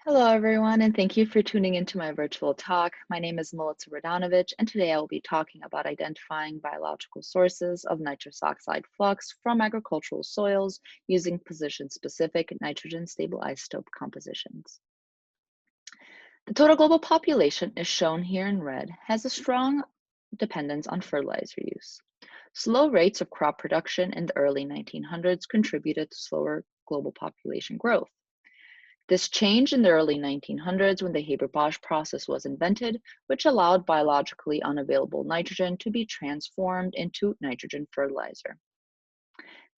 Hello, everyone, and thank you for tuning into my virtual talk. My name is Melissa Radanovic, and today I will be talking about identifying biological sources of nitrous oxide flux from agricultural soils using position-specific nitrogen-stable isotope compositions. The total global population, is shown here in red, has a strong dependence on fertilizer use. Slow rates of crop production in the early 1900s contributed to slower global population growth. This changed in the early 1900s when the Haber-Bosch process was invented, which allowed biologically unavailable nitrogen to be transformed into nitrogen fertilizer.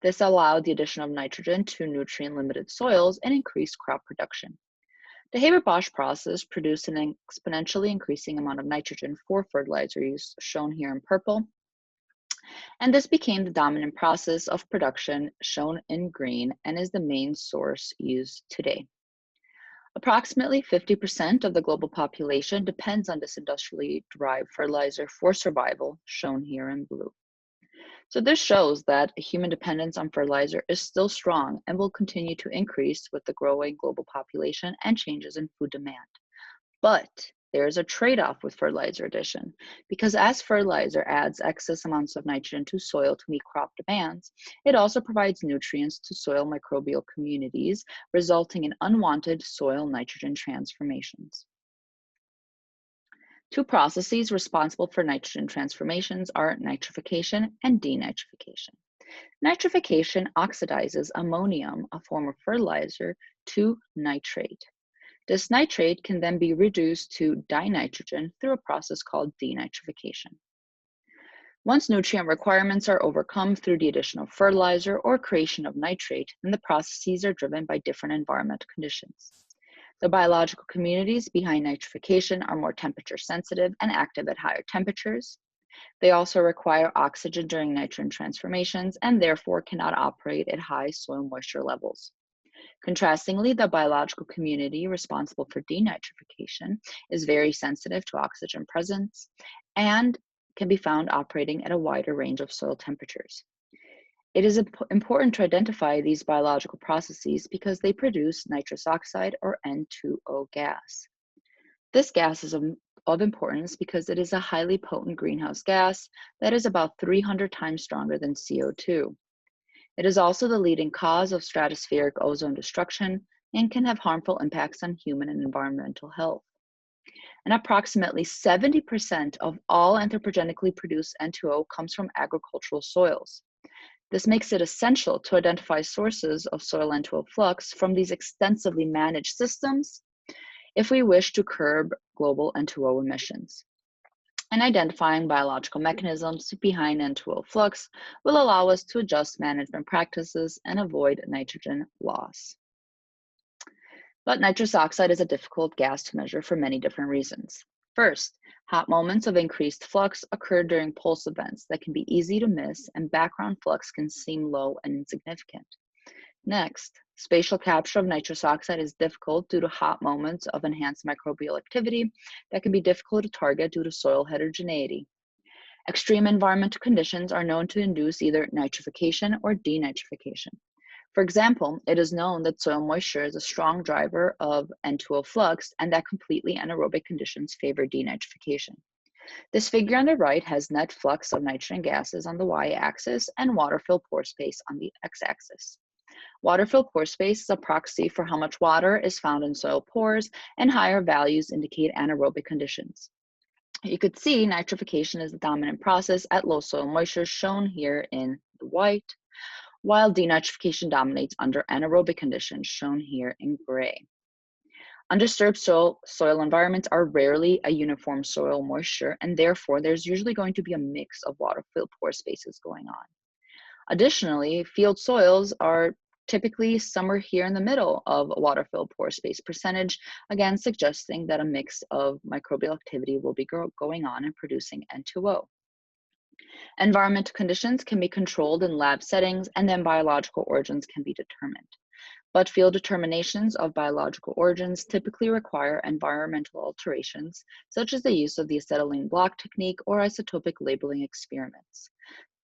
This allowed the addition of nitrogen to nutrient-limited soils and increased crop production. The Haber-Bosch process produced an exponentially increasing amount of nitrogen for fertilizer use, shown here in purple, and this became the dominant process of production, shown in green, and is the main source used today. Approximately 50% of the global population depends on this industrially derived fertilizer for survival, shown here in blue. So this shows that human dependence on fertilizer is still strong and will continue to increase with the growing global population and changes in food demand. But there is a trade-off with fertilizer addition, because as fertilizer adds excess amounts of nitrogen to soil to meet crop demands, it also provides nutrients to soil microbial communities, resulting in unwanted soil nitrogen transformations. Two processes responsible for nitrogen transformations are nitrification and denitrification. Nitrification oxidizes ammonium, a form of fertilizer, to nitrate. This nitrate can then be reduced to dinitrogen through a process called denitrification. Once nutrient requirements are overcome through the addition of fertilizer or creation of nitrate, then the processes are driven by different environmental conditions. The biological communities behind nitrification are more temperature sensitive and active at higher temperatures. They also require oxygen during nitrogen transformations and therefore cannot operate at high soil moisture levels. Contrastingly, the biological community responsible for denitrification is very sensitive to oxygen presence and can be found operating at a wider range of soil temperatures. It is important to identify these biological processes because they produce nitrous oxide or N2O gas. This gas is of importance because it is a highly potent greenhouse gas that is about 300 times stronger than CO2. It is also the leading cause of stratospheric ozone destruction and can have harmful impacts on human and environmental health. And approximately 70% of all anthropogenically produced N2O comes from agricultural soils. This makes it essential to identify sources of soil N2O flux from these extensively managed systems if we wish to curb global N2O emissions. And identifying biological mechanisms behind N2O flux will allow us to adjust management practices and avoid nitrogen loss. But nitrous oxide is a difficult gas to measure for many different reasons. First, hot moments of increased flux occur during pulse events that can be easy to miss, and background flux can seem low and insignificant. Next, spatial capture of nitrous oxide is difficult due to hot moments of enhanced microbial activity that can be difficult to target due to soil heterogeneity. Extreme environmental conditions are known to induce either nitrification or denitrification. For example, it is known that soil moisture is a strong driver of N2O flux and that completely anaerobic conditions favor denitrification. This figure on the right has net flux of nitrogen gases on the y-axis and water-filled pore space on the x-axis. Water-filled pore space is a proxy for how much water is found in soil pores, and higher values indicate anaerobic conditions. You could see nitrification is the dominant process at low soil moisture, shown here in the white, while denitrification dominates under anaerobic conditions, shown here in gray. Undisturbed soil environments are rarely a uniform soil moisture, and therefore there's usually going to be a mix of water-filled pore spaces going on. Additionally, field soils are typically somewhere here in the middle of a water-filled pore space percentage, again suggesting that a mix of microbial activity will be going on and producing N2O. Environmental conditions can be controlled in lab settings, and then biological origins can be determined. But field determinations of biological origins typically require environmental alterations, such as the use of the acetylene block technique or isotopic labeling experiments.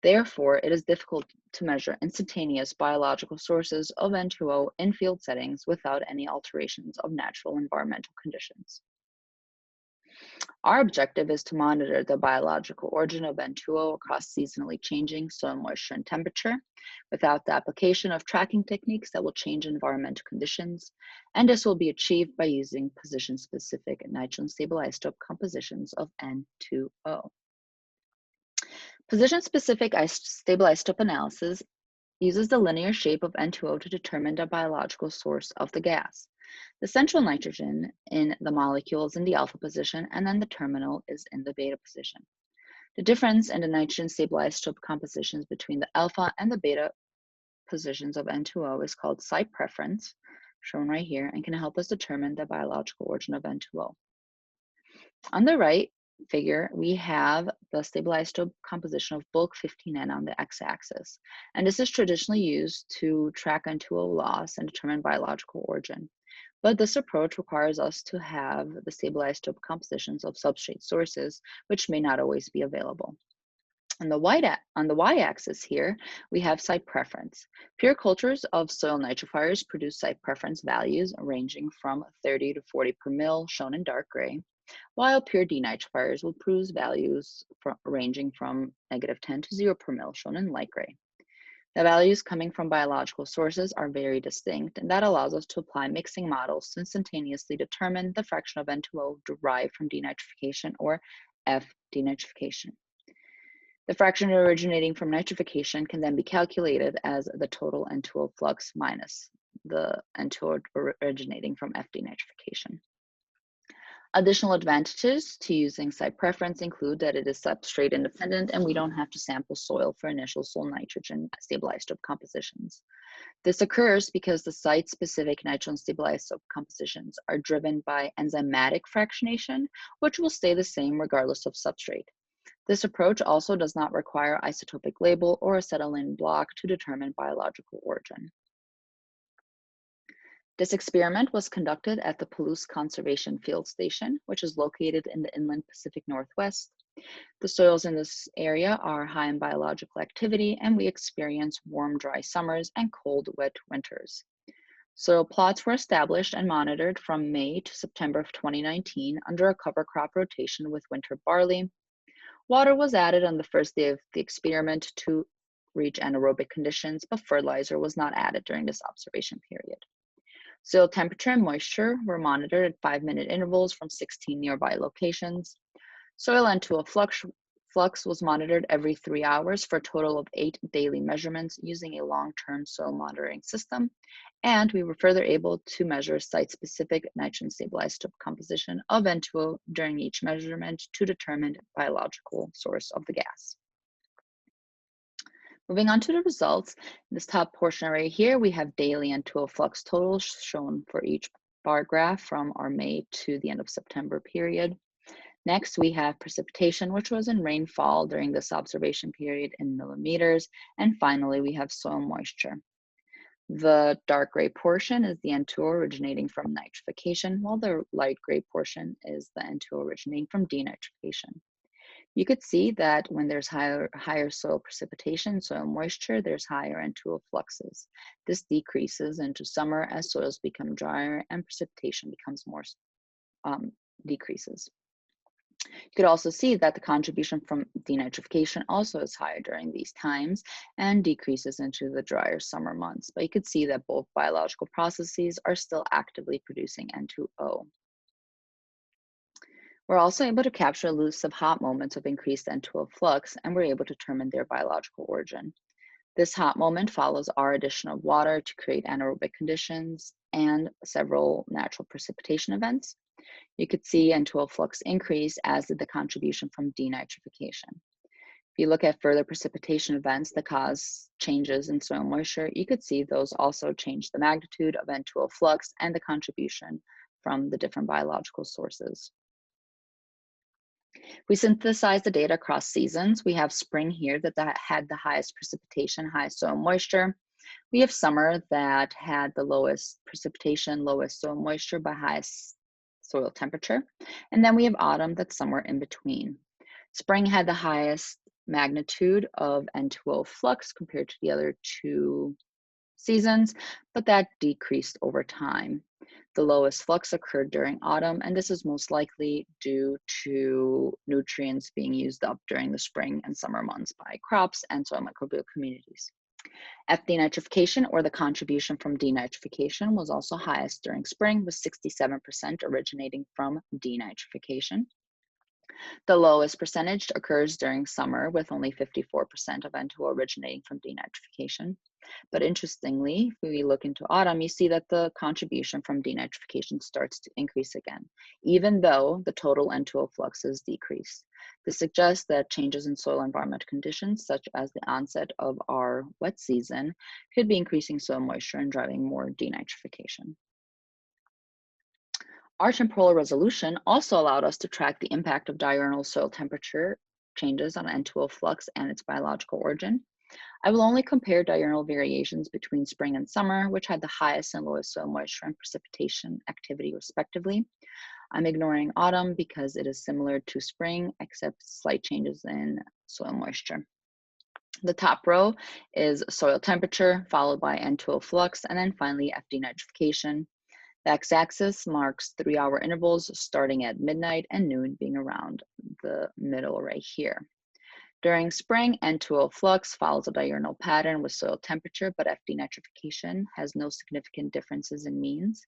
Therefore, it is difficult to measure instantaneous biological sources of N2O in field settings without any alterations of natural environmental conditions. Our objective is to monitor the biological origin of N2O across seasonally changing soil moisture and temperature without the application of tracking techniques that will change environmental conditions, and this will be achieved by using position-specific nitrogen-stable isotope compositions of N2O. Position-specific stable isotope analysis uses the linear shape of N2O to determine the biological source of the gas. The central nitrogen in the molecule is in the alpha position, and then the terminal is in the beta position. The difference in the nitrogen stable isotope compositions between the alpha and the beta positions of N2O is called site preference, shown right here, and can help us determine the biological origin of N2O. On the right figure, we have the stable isotope composition of bulk 15N on the x-axis, and this is traditionally used to track N2O loss and determine biological origin. But this approach requires us to have the stable isotope compositions of substrate sources, which may not always be available. On the y-axis here, we have site preference. Pure cultures of soil nitrifiers produce site preference values ranging from 30 to 40 per mil, shown in dark gray, while pure denitrifiers will produce values ranging from -10 to 0 per mil, shown in light gray. The values coming from biological sources are very distinct, and that allows us to apply mixing models to instantaneously determine the fraction of N2O derived from denitrification, or F denitrification. The fraction originating from nitrification can then be calculated as the total N2O flux minus the N2O originating from F denitrification. Additional advantages to using site preference include that it is substrate independent and we don't have to sample soil for initial soil nitrogen stable isotope compositions. This occurs because the site-specific nitrogen stable isotope compositions are driven by enzymatic fractionation, which will stay the same regardless of substrate. This approach also does not require isotopic label or acetylene block to determine biological origin. This experiment was conducted at the Palouse Conservation Field Station, which is located in the inland Pacific Northwest. The soils in this area are high in biological activity, and we experience warm, dry summers and cold, wet winters. Soil plots were established and monitored from May to September of 2019 under a cover crop rotation with winter barley. Water was added on the first day of the experiment to reach anaerobic conditions, but fertilizer was not added during this observation period. Soil temperature and moisture were monitored at 5-minute intervals from 16 nearby locations. Soil N2O flux was monitored every 3 hours for a total of 8 daily measurements using a long-term soil monitoring system. And we were further able to measure site-specific nitrogen stable isotope composition of N2O during each measurement to determine biological source of the gas. Moving on to the results, in this top portion right here, we have daily N2O flux totals shown for each bar graph from our May to the end of September period. Next, we have precipitation, which was in rainfall during this observation period in millimeters. And finally, we have soil moisture. The dark gray portion is the N2O originating from nitrification, while the light gray portion is the N2O originating from denitrification. You could see that when there's higher soil precipitation, soil moisture, there's higher N2O fluxes. This decreases into summer as soils become drier and precipitation becomes more decreases. You could also see that the contribution from denitrification also is higher during these times and decreases into the drier summer months. But you could see that both biological processes are still actively producing N2O. We're also able to capture elusive hot moments of increased N2O flux, and we're able to determine their biological origin. This hot moment follows our addition of water to create anaerobic conditions and several natural precipitation events. You could see N2O flux increase, as did the contribution from denitrification. If you look at further precipitation events that cause changes in soil moisture, you could see those also change the magnitude of N2O flux and the contribution from the different biological sources. We synthesize the data across seasons. We have spring here that had the highest precipitation, highest soil moisture. We have summer that had the lowest precipitation, lowest soil moisture, but highest soil temperature. And then we have autumn that's somewhere in between. Spring had the highest magnitude of N2O flux compared to the other two seasons, but that decreased over time. The lowest flux occurred during autumn, and this is most likely due to nutrients being used up during the spring and summer months by crops and soil microbial communities. F-denitrification, or the contribution from denitrification, was also highest during spring, with 67% originating from denitrification. The lowest percentage occurs during summer, with only 54% of N2O originating from denitrification. But interestingly, if we look into autumn, you see that the contribution from denitrification starts to increase again, even though the total N2O flux is decreased. This suggests that changes in soil environment conditions, such as the onset of our wet season, could be increasing soil moisture and driving more denitrification. Our temporal resolution also allowed us to track the impact of diurnal soil temperature changes on N2O flux and its biological origin. I will only compare diurnal variations between spring and summer, which had the highest and lowest soil moisture and precipitation activity respectively. I'm ignoring autumn because it is similar to spring, except slight changes in soil moisture. The top row is soil temperature, followed by N2O flux, and then finally F-denitrification. The x-axis marks 3-hour intervals starting at midnight and noon being around the middle right here. During spring, N2O flux follows a diurnal pattern with soil temperature, but F-denitrification has no significant differences in means.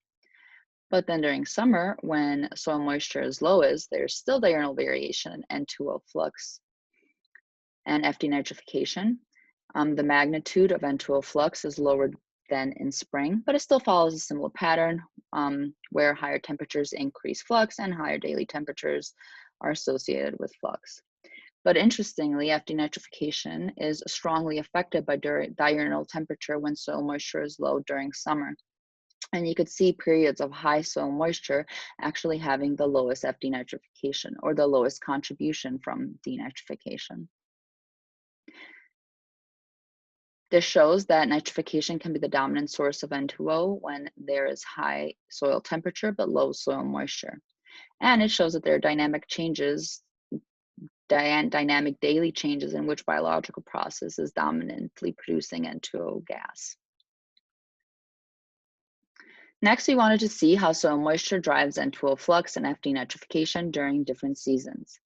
But then during summer, when soil moisture is lowest, there's still diurnal variation in N2O flux and F-denitrification. The magnitude of N2O flux is lower than in spring, but it still follows a similar pattern where higher temperatures increase flux and higher daily temperatures are associated with flux. But interestingly, F-denitrification is strongly affected by diurnal temperature when soil moisture is low during summer. And you could see periods of high soil moisture actually having the lowest F-denitrification, or the lowest contribution from denitrification. This shows that nitrification can be the dominant source of N2O when there is high soil temperature but low soil moisture. And it shows that there are dynamic changes, dynamic daily changes in which biological process is dominantly producing N2O gas. Next, we wanted to see how soil moisture drives N2O flux and F-denitrification during different seasons.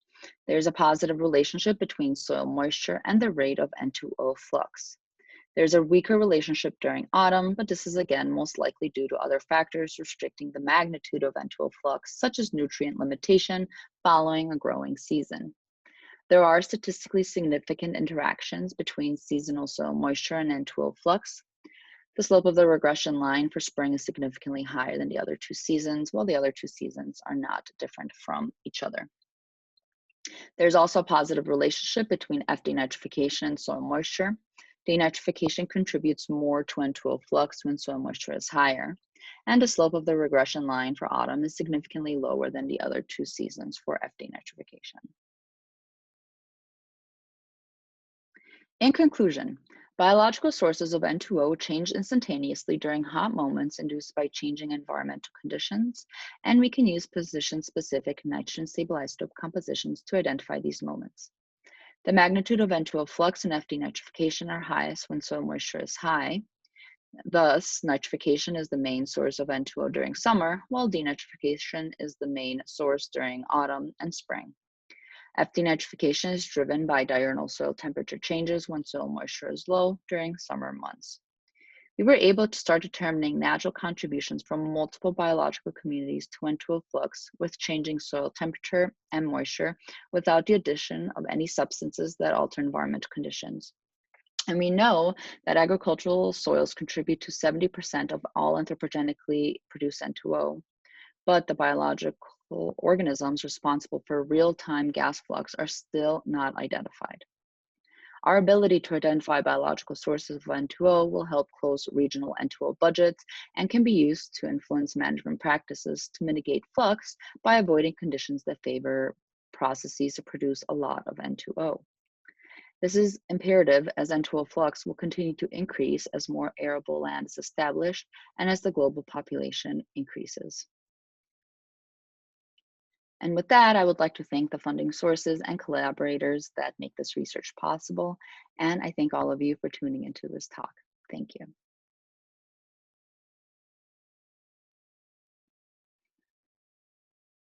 There's a positive relationship between soil moisture and the rate of N2O flux. There's a weaker relationship during autumn, but this is again most likely due to other factors restricting the magnitude of N2O flux, such as nutrient limitation following a growing season. There are statistically significant interactions between seasonal soil moisture and N2O flux. The slope of the regression line for spring is significantly higher than the other two seasons, while the other two seasons are not different from each other. There's also a positive relationship between F-denitrification and soil moisture. Denitrification contributes more to N2O flux when soil moisture is higher, and the slope of the regression line for autumn is significantly lower than the other two seasons for F-denitrification. In conclusion, biological sources of N2O change instantaneously during hot moments induced by changing environmental conditions, and we can use position-specific nitrogen-stable isotope compositions to identify these moments. The magnitude of N2O flux and F-denitrification are highest when soil moisture is high. Thus, nitrification is the main source of N2O during summer, while denitrification is the main source during autumn and spring. F-denitrification is driven by diurnal soil temperature changes when soil moisture is low during summer months. We were able to start determining natural contributions from multiple biological communities to N2O flux with changing soil temperature and moisture without the addition of any substances that alter environmental conditions. And we know that agricultural soils contribute to 70% of all anthropogenically produced N2O, but the biological organisms responsible for real-time gas flux are still not identified. Our ability to identify biological sources of N2O will help close regional N2O budgets and can be used to influence management practices to mitigate flux by avoiding conditions that favor processes to produce a lot of N2O. This is imperative as N2O flux will continue to increase as more arable land is established and as the global population increases. And with that, I would like to thank the funding sources and collaborators that make this research possible. And I thank all of you for tuning into this talk. Thank you.